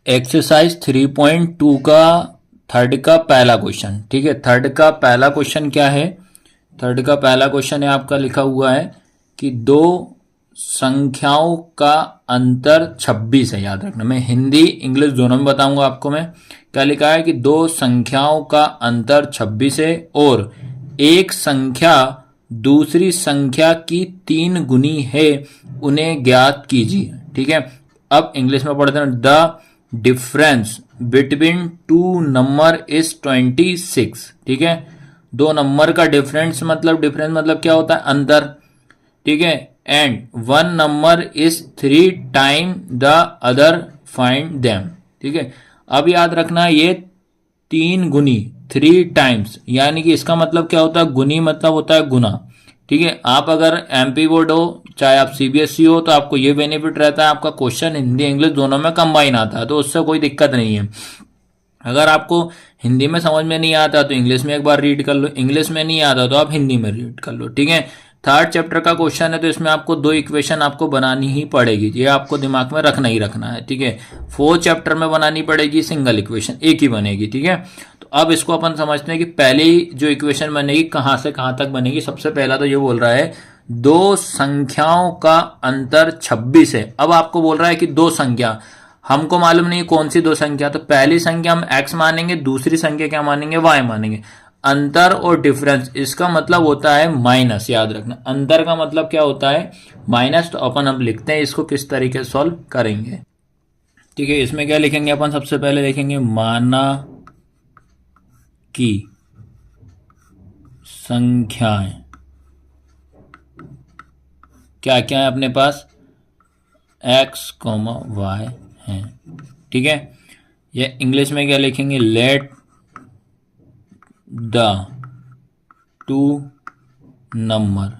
Exercise 3.2 का third का पहला क्वेश्चन। ठीक है, थर्ड का पहला क्वेश्चन क्या है? थर्ड का पहला क्वेश्चन है आपका, लिखा हुआ है कि दो संख्याओं का अंतर 26 है। याद रखना, मैं हिंदी इंग्लिश दोनों में बताऊंगा आपको। मैं क्या लिखा है कि दो संख्याओं का अंतर 26 है और एक संख्या दूसरी संख्या की 3 गुनी है, उन्हें ज्ञात कीजिए। ठीक है, अब इंग्लिश में पढ़ते हैं। The difference between two number is 26। ठीक है, दो नंबर का डिफरेंस मतलब क्या होता है? अंतर। ठीक है, and one number is 3 time the other, find them. ठीक है, अब याद रखना ये 3 गुनी, 3 टाइम्स, यानी कि इसका मतलब क्या होता है? गुनी मतलब होता है गुना। ठीक है, आप अगर एमपी बोर्ड हो चाहे आप सीबीएसई हो तो आपको ये बेनिफिट रहता है, आपका क्वेश्चन हिंदी इंग्लिश दोनों में कंबाइन आता है, तो उससे कोई दिक्कत नहीं है। अगर आपको हिंदी में समझ में नहीं आता तो इंग्लिश में एक बार रीड कर लो, इंग्लिश में नहीं आता तो आप हिंदी में रीड कर लो। ठीक है, थर्ड चैप्टर का क्वेश्चन है तो इसमें आपको 2 इक्वेशन आपको बनानी ही पड़ेगी, ये आपको दिमाग में रखना ही रखना है। ठीक है, फोर्थ चैप्टर में बनानी पड़ेगी सिंगल इक्वेशन, एक ही बनेगी। ठीक है, तो अब इसको अपन समझते हैं कि पहली जो इक्वेशन बनेगी कहां से कहां तक बनेगी। सबसे पहला तो ये बोल रहा है दो संख्याओं का अंतर 26 है। अब आपको बोल रहा है कि दो संख्या, हमको मालूम नहीं कौन सी दो संख्या, तो पहली संख्या हम x मानेंगे, दूसरी संख्या क्या मानेंगे? y मानेंगे। अंतर और डिफरेंस इसका मतलब होता है माइनस। याद रखना, अंतर का मतलब क्या होता है? माइनस। तो अपन अब लिखते हैं इसको किस तरीके से सॉल्व करेंगे। ठीक है, इसमें क्या लिखेंगे अपन? सबसे पहले देखेंगे माना कि संख्याएं क्या क्या है अपने पास? x, y है। ठीक है, ये इंग्लिश में क्या लिखेंगे? Let the two number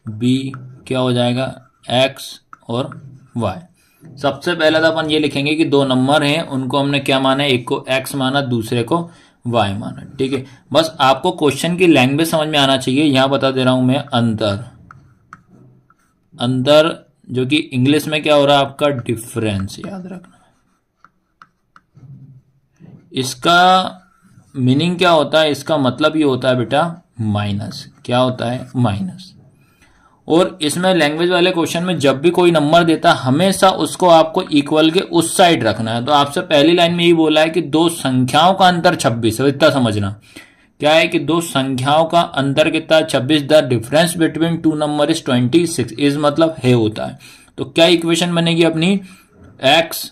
be, क्या हो जाएगा? x और y। सबसे पहले तो अपन ये लिखेंगे कि दो नंबर हैं, उनको हमने क्या माना है? एक को x माना, दूसरे को y माना। ठीक है, बस आपको क्वेश्चन की लैंग्वेज समझ में आना चाहिए। यहां बता दे रहा हूं मैं अंतर, अंतर जो कि इंग्लिश में क्या हो रहा है आपका? डिफरेंस। याद रखना, इसका मीनिंग क्या होता है? इसका मतलब ये होता है बेटा माइनस। क्या होता है? माइनस। और इसमें लैंग्वेज वाले क्वेश्चन में जब भी कोई नंबर देता हमेशा उसको आपको इक्वल के उस साइड रखना है। तो आपसे पहली लाइन में यही बोला है कि दो संख्याओं का अंतर 26 है, इतना समझना। क्या है कि दो संख्याओं का अंतर कितना है? 26। The difference between two number is 26। Is मतलब है होता है। तो क्या इक्वेशन बनेगी अपनी? एक्स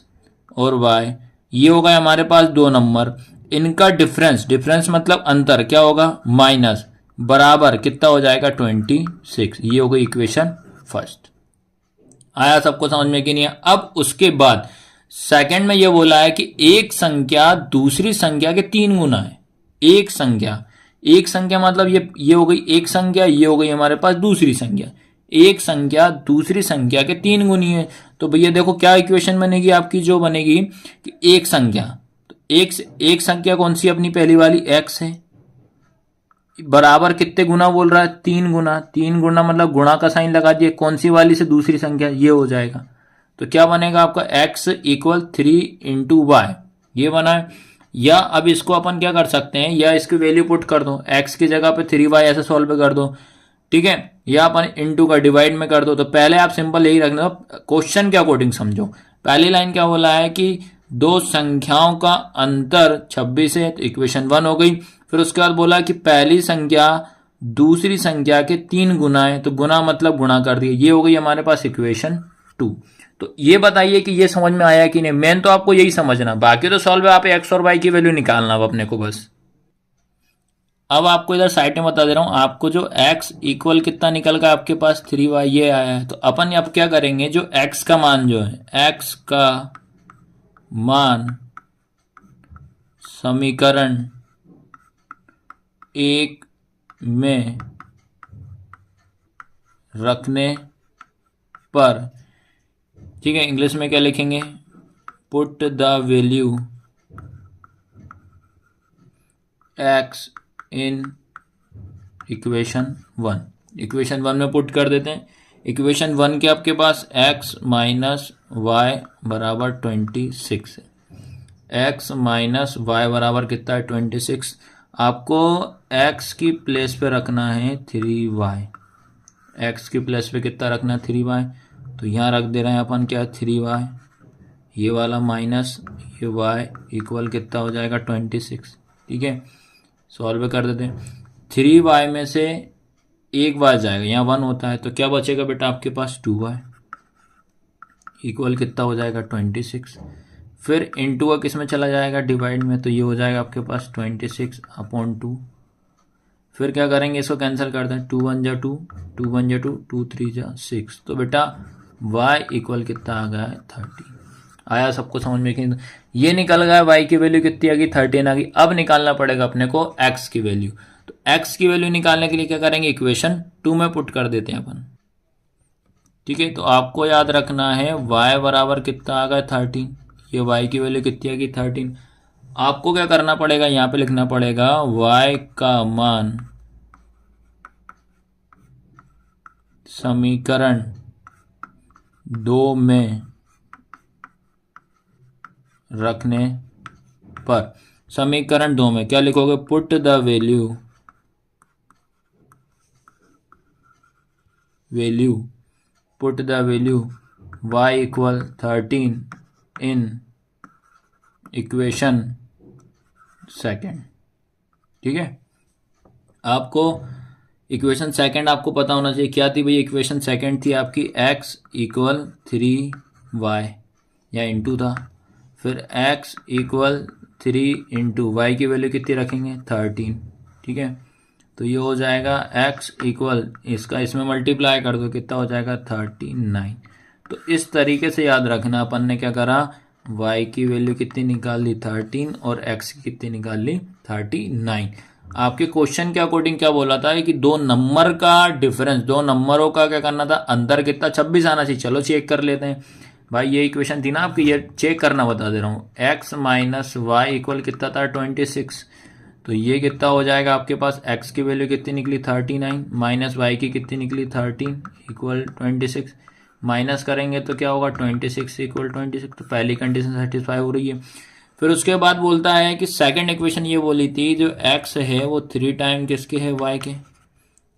और वाई, ये हो गए हमारे पास दो नंबर, इनका डिफरेंस, डिफरेंस मतलब अंतर, क्या होगा? माइनस, बराबर कितना हो जाएगा? 26। ये हो गई इक्वेशन फर्स्ट। आया सबको समझ में कि नहीं? अब उसके बाद सेकंड में ये बोला है कि एक संख्या दूसरी संख्या के 3 गुना है। एक संख्या, एक संख्या मतलब ये हो गई एक संख्या, ये हो गई हमारे पास दूसरी संख्या। एक संख्या दूसरी संख्या के 3 गुनी है। तो भैया देखो क्या इक्वेशन बनेगी आपकी, जो बनेगी कि एक संख्या, तो एक संख्या कौन सी अपनी पहली वाली? x है, बराबर कितने गुना बोल रहा है? 3 गुना। 3 गुना मतलब गुणा का साइन लगा दिए, कौन सी वाली से? दूसरी संख्या, ये हो जाएगा। तो क्या बनेगा आपका? x इक्वल 3 इंटू वाई, ये बना है। या अब इसको अपन क्या कर सकते हैं, या इसकी वैल्यू पुट कर दो, x की जगह पे 3y ऐसे सॉल्व कर दो। ठीक है, या अपन इंटू का डिवाइड में कर दो। तो पहले आप सिंपल यही रखना, क्वेश्चन के अकॉर्डिंग समझो। पहली लाइन क्या बोला है कि दो संख्याओं का अंतर 26 है, तो इक्वेशन 1 हो गई। फिर उसके बाद बोला कि पहली संख्या दूसरी संख्या के 3 गुना है, तो गुना मतलब गुणा कर दिया, ये हो गई हमारे पास इक्वेशन 2। तो ये बताइए कि ये समझ में आया कि नहीं? मेन तो आपको यही समझना, बाकी तो सॉल्व है, आप एक्स और वाई की वैल्यू निकालना अब अपने को बस। अब आपको इधर साइड में बता दे रहा हूं, आपको जो x इक्वल कितना निकल गया आपके पास? 3y, ये आया है। तो अपन अब क्या करेंगे, जो x का मान जो है, x का मान समीकरण 1 में रखने पर, ठीक है, इंग्लिश में क्या लिखेंगे? Put the value x in equation 1। Equation 1 में पुट कर देते हैं। इक्वेशन 1 के आपके पास x माइनस वाई बराबर 26 है। x माइनस वाई बराबर कितना है 26। आपको x की प्लेस पे रखना है 3y। x की प्लेस पे कितना रखना है 3y, तो यहाँ रख दे रहे हैं अपन क्या 3y, ये वाला माइनस ये y इक्वल कितना हो जाएगा 26। ठीक है, सॉल्व कर देते हैं। 3y में से एक y जाएगा, यहाँ 1 होता है, तो क्या बचेगा बेटा आपके पास 2y इक्वल कितना हो जाएगा 26। फिर इंटू का किस में चला जाएगा डिवाइड में, तो ये हो जाएगा आपके पास 26/2। फिर क्या करेंगे, इसको कैंसिल कर दें, 2 1 जा 2, 2 1 जा 2, 2 3 जा 6। तो बेटा y इक्वल कितना आ गया है 30। आया सबको समझ में कि ये निकल गया, y की वैल्यू कितनी आ गई 13 आ गई। अब निकालना पड़ेगा अपने को x की वैल्यू। तो x की वैल्यू निकालने के लिए क्या करेंगे, इक्वेशन 2 में पुट कर देते हैं अपन। ठीक है, तो आपको याद रखना है y बराबर कितना आ गया 13, ये y की वैल्यू कितनी आ गई 13। आपको क्या करना पड़ेगा, यहाँ पे लिखना पड़ेगा y का मान समीकरण 2 में रखने पर। समीकरण 2 में क्या लिखोगे, put the value put the value y equal 13 in equation second. ठीक है, आपको इक्वेशन सेकेंड आपको पता होना चाहिए क्या थी भाई। इक्वेशन सेकेंड थी आपकी x इक्वल 3y या इंटू था, फिर x इक्वल 3 इंटू वाई की वैल्यू कितनी रखेंगे 13। ठीक है, तो ये हो जाएगा x इक्वल इसका इसमें मल्टीप्लाई कर दो कितना हो जाएगा 39। तो इस तरीके से याद रखना, अपन ने क्या करा, y की वैल्यू कितनी निकाल ली 13 और x की कितनी निकाल ली 39। आपके क्वेश्चन के अकॉर्डिंग क्या बोला था कि दो नंबर का डिफरेंस, दो नंबरों का क्या करना था, अंतर कितना 26 आना चाहिए। चलो चेक कर लेते हैं भाई, ये इक्वेशन थी ना आपकी, ये चेक करना बता दे रहा हूँ। x माइनस वाई इक्वल कितना था 26, तो ये कितना हो जाएगा आपके पास, x की वैल्यू कितनी निकली 39 माइनस वाई की कितनी निकली 13 इक्वल 26। माइनस करेंगे तो क्या होगा 26 इक्वल 26। तो पहली कंडीशन सेटिस्फाई हो रही है। फिर उसके बाद बोलता है कि सेकंड इक्वेशन ये बोली थी जो x है वो 3 टाइम किसके है y के,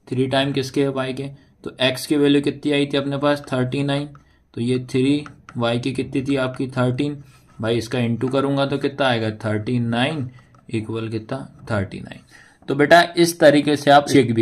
3 टाइम किसके है y के। तो x की वैल्यू कितनी आई थी अपने पास 39, तो ये 3 y की कितनी थी आपकी 13। भाई इसका इंटू करूंगा तो कितना आएगा 39 इक्वल कितना 39। तो बेटा इस तरीके से आप चेक भी